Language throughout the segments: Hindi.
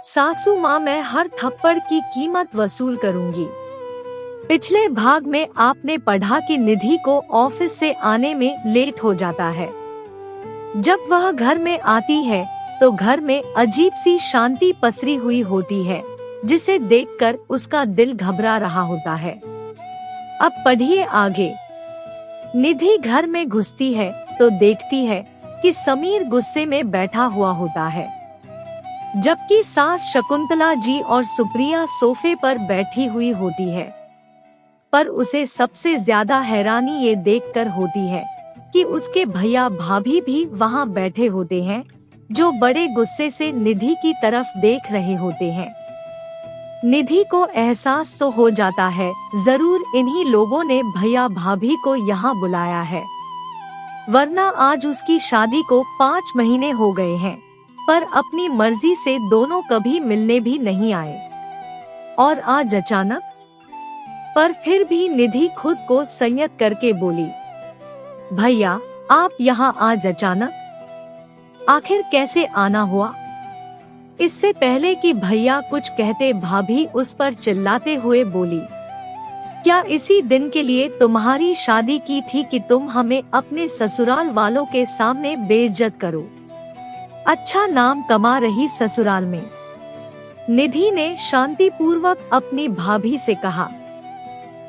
सासू माँ, मैं हर थप्पड़ की कीमत वसूल करूंगी। पिछले भाग में आपने पढ़ा कि निधि को ऑफिस से आने में लेट हो जाता है। जब वह घर में आती है तो घर में अजीब सी शांति पसरी हुई होती है, जिसे देखकर उसका दिल घबरा रहा होता है। अब पढ़िए आगे। निधि घर में घुसती है तो देखती है कि समीर गुस्से में बैठा हुआ होता है, जबकि सास शकुंतला जी और सुप्रिया सोफे पर बैठी हुई होती है। पर उसे सबसे ज्यादा हैरानी ये देखकर होती है कि उसके भैया भाभी भी वहाँ बैठे होते हैं, जो बड़े गुस्से से निधि की तरफ देख रहे होते हैं। निधि को एहसास तो हो जाता है, जरूर इन्हीं लोगों ने भैया भाभी को यहाँ बुलाया है, वरना आज उसकी शादी को 5 महीने हो गए हैं, पर अपनी मर्जी से दोनों कभी मिलने भी नहीं आए। और आज अचानक। पर फिर भी निधि खुद को संयत करके बोली, भैया आप यहाँ आज अचानक? आखिर कैसे आना हुआ? इससे पहले कि भैया कुछ कहते भाभी उस पर चिल्लाते हुए बोली, क्या इसी दिन के लिए तुम्हारी शादी की थी कि तुम हमें अपने ससुराल वालों के सामने बेइज्जत करो? अच्छा नाम कमा रही ससुराल में। निधि ने शांतिपूर्वक अपनी भाभी से कहा,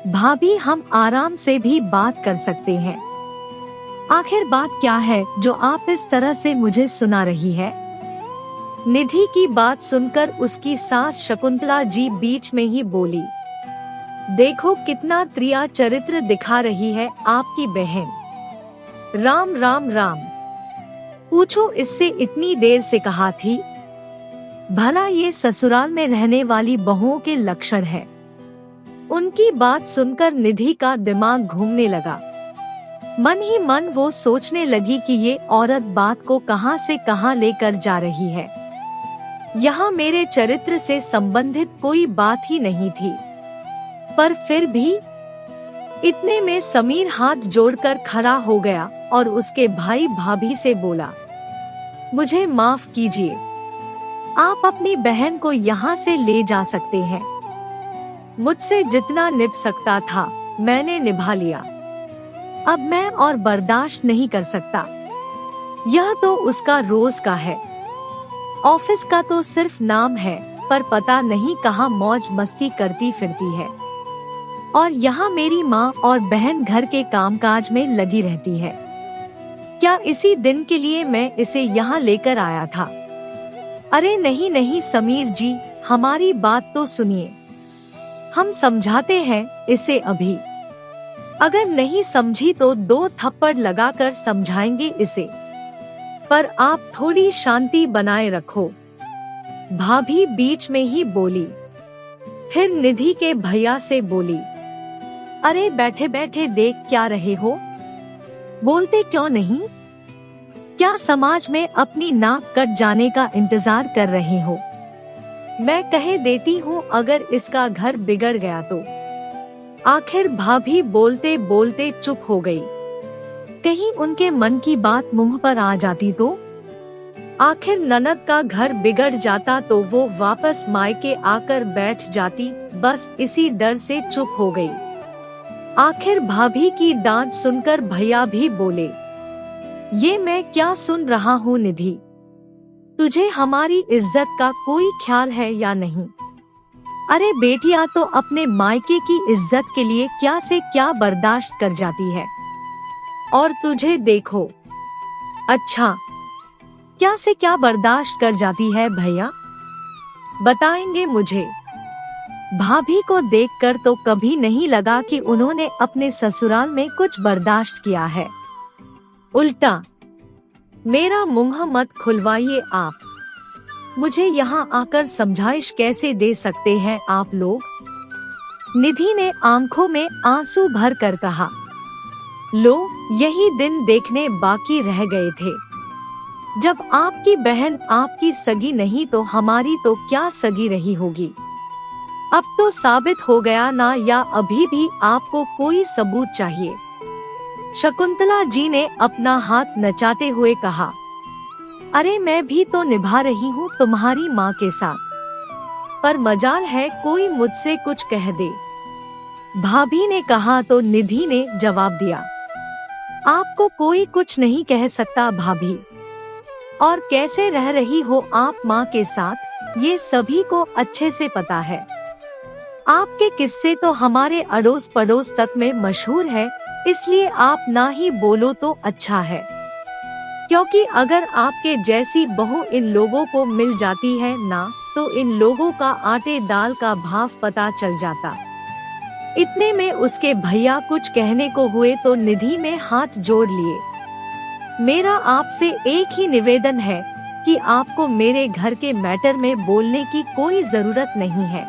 भाभी हम आराम से भी बात कर सकते हैं। आखिर बात क्या है जो आप इस तरह से मुझे सुना रही है? निधि की बात सुनकर उसकी सास शकुंतला जी बीच में ही बोली, देखो कितना त्रिया चरित्र दिखा रही है आपकी बहन। राम राम राम। पूछो इससे इतनी देर से कहा थी? भला ये ससुराल में रहने वाली बहुओं के लक्षण है। उनकी बात सुनकर निधि का दिमाग घूमने लगा। मन ही मन वो सोचने लगी कि ये औरत बात को कहां से कहां लेकर जा रही है। यहाँ मेरे चरित्र से संबंधित कोई बात ही नहीं थी। पर फिर भी इतने में समीर हाथ जोड़कर खड़ा हो गया और उसके भाई भाभी से बोला, मुझे माफ कीजिए, आप अपनी बहन को यहाँ से ले जा सकते हैं। मुझसे जितना निभ सकता था मैंने निभा लिया। अब मैं और बर्दाश्त नहीं कर सकता। यह तो उसका रोज का है। ऑफिस का तो सिर्फ नाम है, पर पता नहीं कहाँ मौज मस्ती करती फिरती है। और यहाँ मेरी माँ और बहन घर के कामकाज में लगी रहती है। क्या इसी दिन के लिए मैं इसे यहाँ लेकर आया था? अरे नहीं नहीं समीर जी, हमारी बात तो सुनिए। हम समझाते हैं इसे अभी। अगर नहीं समझी तो 2 थप्पड़ लगाकर समझाएंगे इसे। पर आप थोड़ी शांति बनाए रखो। भाभी बीच में ही बोली। फिर निधि के भैया से बोली, अरे बैठे बैठे देख क्या रहे हो? बोलते क्यों नहीं? क्या समाज में अपनी नाक कट जाने का इंतजार कर रहे हो? मैं कह देती हूँ अगर इसका घर बिगड़ गया तो। आखिर भाभी बोलते बोलते चुप हो गई। कहीं उनके मन की बात मुंह पर आ जाती तो? आखिर ननद का घर बिगड़ जाता तो वो वापस मायके आकर बैठ जाती, बस इसी डर से चुप हो गई। आखिर भाभी की डांट सुनकर भैया भी बोले, ये मैं क्या सुन रहा हूँ निधि? तुझे हमारी इज्जत का कोई ख्याल है या नहीं? अरे बेटिया तो अपने मायके की इज्जत के लिए क्या से क्या बर्दाश्त कर जाती है, और तुझे देखो। अच्छा, क्या से क्या बर्दाश्त कर जाती है भैया? बताएंगे मुझे। भाभी को देखकर तो कभी नहीं लगा कि उन्होंने अपने ससुराल में कुछ बर्दाश्त किया है। उल्टा मेरा मुंह मत खुलवाइए आप। मुझे यहाँ आकर समझाइश कैसे दे सकते हैं आप लोग? निधि ने आंखों में आंसू भर कर कहा, लो यही दिन देखने बाकी रह गए थे। जब आपकी बहन आपकी सगी नहीं तो हमारी तो क्या सगी रही होगी? अब तो साबित हो गया ना, या अभी भी आपको कोई सबूत चाहिए? शकुंतला जी ने अपना हाथ नचाते हुए कहा, अरे मैं भी तो निभा रही हूँ तुम्हारी माँ के साथ। पर मजाल है कोई मुझसे कुछ कह दे। भाभी ने कहा तो निधि ने जवाब दिया, आपको कोई कुछ नहीं कह सकता भाभी। और कैसे रह रही हो आप माँ के साथ, ये सभी को अच्छे से पता है। आपके किस्से तो हमारे अड़ोस पड़ोस तक में मशहूर है, इसलिए आप ना ही बोलो तो अच्छा है। क्योंकि अगर आपके जैसी बहू इन लोगों को मिल जाती है ना, तो इन लोगों का आटे दाल का भाव पता चल जाता। इतने में उसके भैया कुछ कहने को हुए तो निधि में हाथ जोड़ लिए। मेरा आपसे एक ही निवेदन है कि आपको मेरे घर के मैटर में बोलने की कोई जरूरत नहीं है।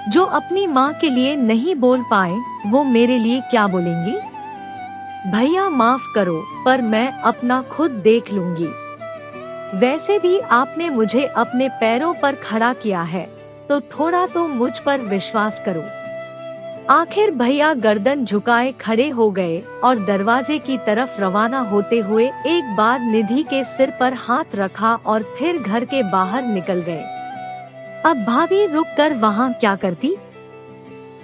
जो अपनी माँ के लिए नहीं बोल पाए वो मेरे लिए क्या बोलेंगी? भैया माफ करो, पर मैं अपना खुद देख लूंगी। वैसे भी आपने मुझे अपने पैरों पर खड़ा किया है, तो थोड़ा तो मुझ पर विश्वास करो। आखिर भैया गर्दन झुकाए खड़े हो गए और दरवाजे की तरफ रवाना होते हुए एक बार निधि के सिर पर हाथ रखा और फिर घर के बाहर निकल गए। अब भाभी रुककर वहाँ क्या करती,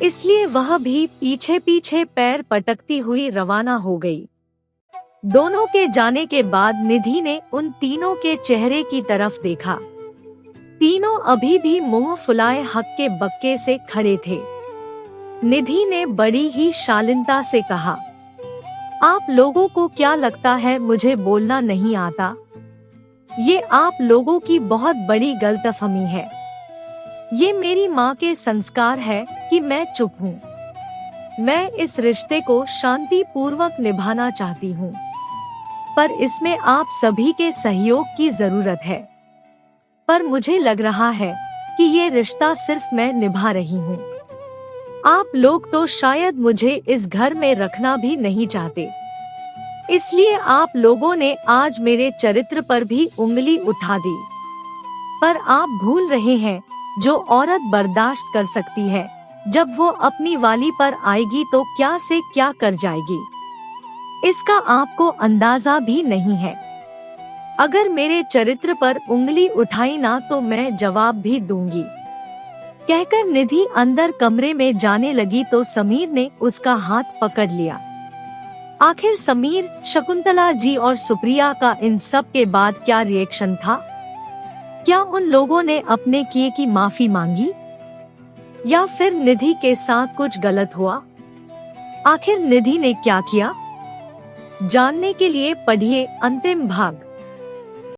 इसलिए वह भी पीछे पीछे पैर पटकती हुई रवाना हो गई। दोनों के जाने के बाद निधि ने उन तीनों के चेहरे की तरफ देखा। तीनों अभी भी मुंह फुलाए हक्के बक्के से खड़े थे। निधि ने बड़ी ही शालीनता से कहा, आप लोगों को क्या लगता है मुझे बोलना नहीं आता? ये आप लोगों की बहुत बड़ी गलतफहमी है। ये मेरी माँ के संस्कार है कि मैं चुप हूँ। मैं इस रिश्ते को शांति पूर्वक निभाना चाहती हूँ, पर इसमें आप सभी के सहयोग की जरूरत है। पर मुझे लग रहा है कि ये रिश्ता सिर्फ मैं निभा रही हूँ। आप लोग तो शायद मुझे इस घर में रखना भी नहीं चाहते, इसलिए आप लोगों ने आज मेरे चरित्र पर भी उंगली उठा दी। पर आप भूल रहे हैं, जो औरत बर्दाश्त कर सकती है, जब वो अपनी वाली पर आएगी तो क्या से क्या कर जाएगी, इसका आपको अंदाजा भी नहीं है। अगर मेरे चरित्र पर उंगली उठाई ना तो मैं जवाब भी दूंगी। कहकर निधि अंदर कमरे में जाने लगी तो समीर ने उसका हाथ पकड़ लिया। आखिर समीर, शकुंतला जी और सुप्रिया का इन सब के बाद क्या रिएक्शन था? क्या उन लोगों ने अपने किए की माफी मांगी, या फिर निधि के साथ कुछ गलत हुआ? आखिर निधि ने क्या किया? जानने के लिए पढ़िए अंतिम भाग।